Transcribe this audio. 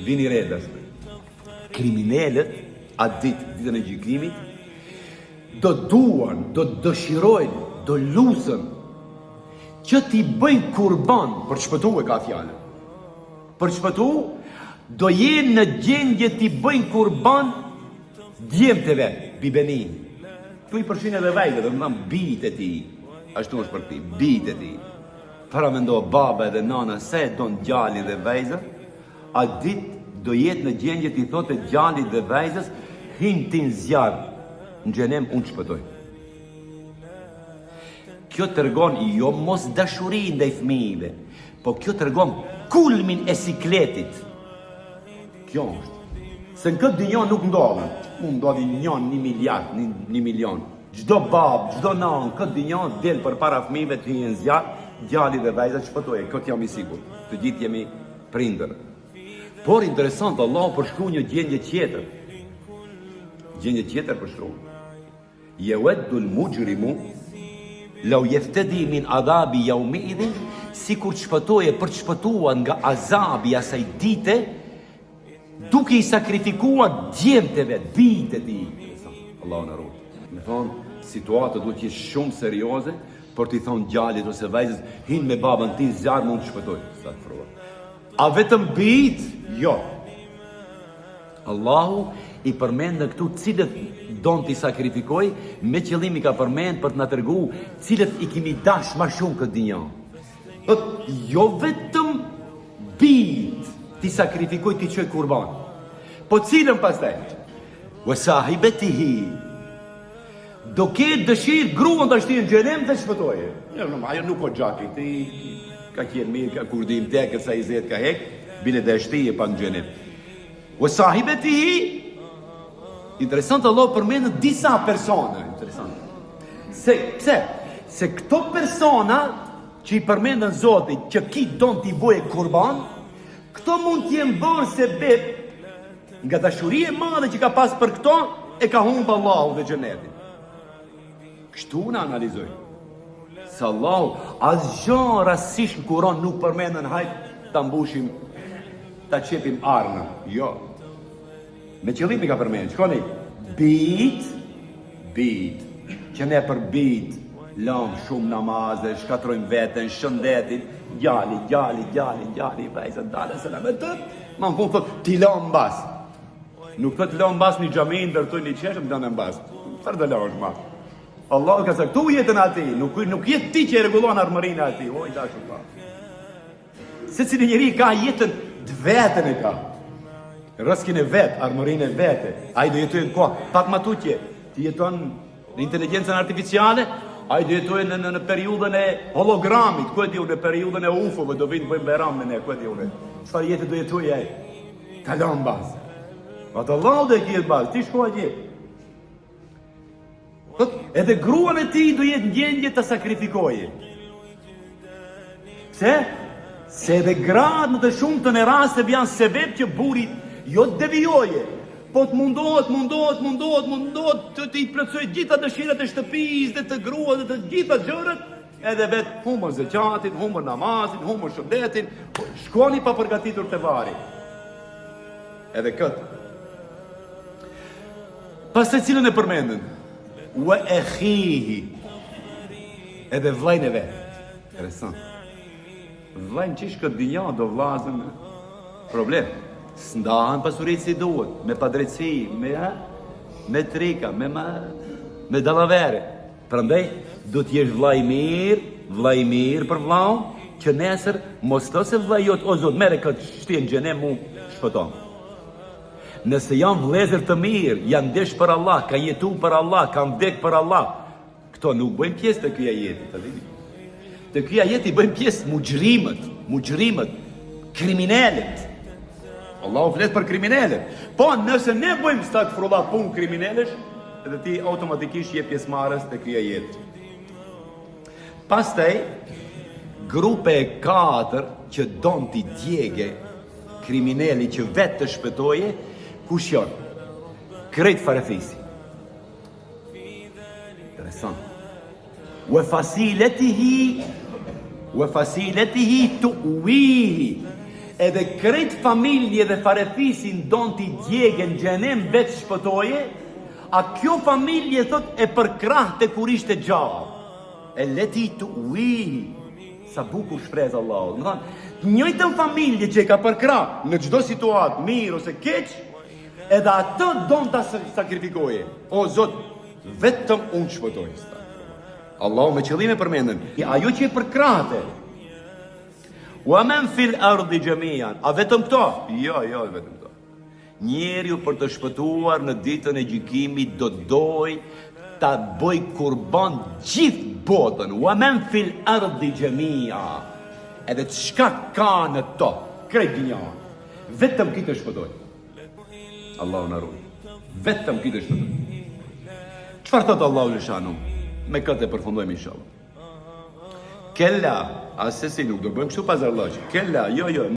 vini redas. Kriminalët, atë ditën e gjykimit, do duan, do dëshirojnë, do lusën që t'i bëjnë kurban për shpëtu e ka fjallën. Për shpëtu, do jenë në gjendje t'i bëjnë kurban djemë të vetë, bibenin. Tu i përshin edhe vejtë, dhe më dhamë bitë e ti, ashtu është për ti, bitë e ti. Para me ndohë baba edhe nana se do në gjalli dhe vejzë, a ditë do jetë në gjendje t'i thotë gjalli dhe vejzës, hinë ti në zjarë, në gjenem unë shpëtoj. Kjo të rgon jo mos dashurin dhe i fmive, po kjo të rgon kulmin e sikletit. Kjo është. Se në këtë dynjon nuk ndodhen. Unë ndodhi njën, 1 miliard, 1 milion. Gjdo babë, gjdo nanë, këtë dynjon del për para fmive të hinë në zjarë, gjalli dhe vejzët shpëtoj. Këtë jam i sigur. Të gjithë jemi prindër. Por interesant, Allah përshkru një gjendje tjetër. Gjendje tjetër përshkru. Jewaddu l-mujrimu lau jeftedi min adhabi jaumidhin, si kur të shpëtoje për të shpëtuar nga azabi asaj dite, duke i sakrifikuar djemët e vetë, bitë e ti. Allah në rrugë. Me thonë, situatë duke që shumë serioze, për t'i thonë gjallit ose vajzës, hinë me babën ti, zjarë mund të shpëtoj. A vetëm bitë? Jo. Allahu i përmend në këtu cilët don t'i sakrifikoj, me qëllim i ka përmend për të na tregu cilët i kemi dash më shumë këtë dinjë. Jo vetëm bit t'i sakrifikoj t'i çoj kurban, po cilën pastaj? Wa sahibatihi. Do ketë dëshirë gruan të shtinë në xhenem të shpëtoje. Ajo nuk o gjaki, ti ka qenë mirë, ka kurdim tekët sa i zetë ka hek, bile dhe shtije pa në xhenem. Wa sahibatihi. Interesant, Allah përmenë disa persona. Interesant. Pse? Se këto persona që i përmendën Zotit që ki don t'i boje kurban, këto mund t'jem bërë se bep nga dashurie madhe që ka pas për këto, e ka humbë Allahu dhe xhenetin. Kështu në analizoj. Se Allahu asgjë rastësisht në Kur'an nuk përmendën hajt ta mbushim, ta qepim arnë. Jo. Me qëllimi ka përmenë, shkoni, bit, që ne për bit, lëmë shumë namaze, shkatrojmë veten, shëndetin, gjalli, vajzën, dalë, selametët, ma në fund thot, ti lëmë bas. Nuk thot lëmë bas një xhamin, ndërtoj një qeshëm, të në bas. Fërë dhe lëmë shma. Allah ka se këtu jetën ati, nuk jetë ti që e regullon armërinë ati, oj, da shumë pa. Se cili njeri ka jetën, dë vetën e ka. Rëskin e vetë, armërinë e vete, a i do jetojnë në kohë, pak ma tutje, ti jeton në inteligencën artificiale, a i do jetojnë në periudën e hologramit, ku e di unë, në periudën e ufove, do vinë bëjmë beram me ne, ku e di unë, qëfar jetë do jetojnë e, kalon bazë. Atë Allah dhe kjetë bazë, ti shkoha gjithë. Edhe gruan e ti do jetë gjendje të sakrifikoje. Pse? Se edhe gradë në të shumë të në rastëve janë sebeb që burit jo të devijoje, po të mundohet të i plotësoj gjitha dëshirat e shtëpis dhe të grua dhe të gjitha gjërët, edhe vetë humër zeqatin, humër namazin, humër shëndetin, shkoni pa përgatitur të vari. Edhe këtë. Pas të cilën e përmendën, wa akhihi, edhe vllajën e vetë. Interesant. Vllajën qish këtë dinja do vllazën problem. S'ndahen pasurit si duhet, me padrejtësi, me trika, me dallavere. Prandaj, do t'jesh vllai mirë për vllaun, që nesër mos thosë se vllai jot, o Zot, merre këtë shtjen xhenem mu shpëton. Nëse janë vëllezër të mirë, janë ndesh për Allah, kanë jetu për Allah, kanë vdek për Allah, këto nuk bëjnë pjesë të këja jeti. Të këja jeti bëjnë pjesë mujrimët, kriminalet. Allah u flet për kriminalet. Po, nëse ne bëjmë stakfirullah punë kriminalesh, edhe ti automatikisht je pjesëmarrës të këja jetë. Pastaj, grupe e 4 që don t'i djege kriminali që vetë të shpëtoje, kush janë? Krejt farefisi. Interesant. Wa fasiletihi tu'wihi. edhe krejt familje dhe farefisin don t'i djegën gjenem veç shpëtoje, a kjo familje thot e përkrah të kur ishte gjallë. E leti të uihi, sa bukur shprez Allah. Më thonë, njëjtën familje që e ka përkrah në çdo situatë, mirë ose keq, edhe atë don ta sakrifikoje. O Zot, vetëm unë shpëtoj. Allahu me qëllime përmendën, ajo që e përkrahte. Wa man fil ardi jamian, a vetëm këto? Jo, vetëm këto. Njeriu për të shpëtuar në ditën e gjykimit do doj ta bëj kurban gjithë botën. Wa man fil ardi jamia. Edhe çka ka në to, krejt dinjan. Vetëm këtë shpëtoj. Allahu na ruaj. Vetëm këtë shpëtoj. Çfarë thot Allahu lëshanu? Me këtë e përfundojmë inshallah. Kella, asesi nuk do bëjmë kështu pazarllaqe. Kella, jo.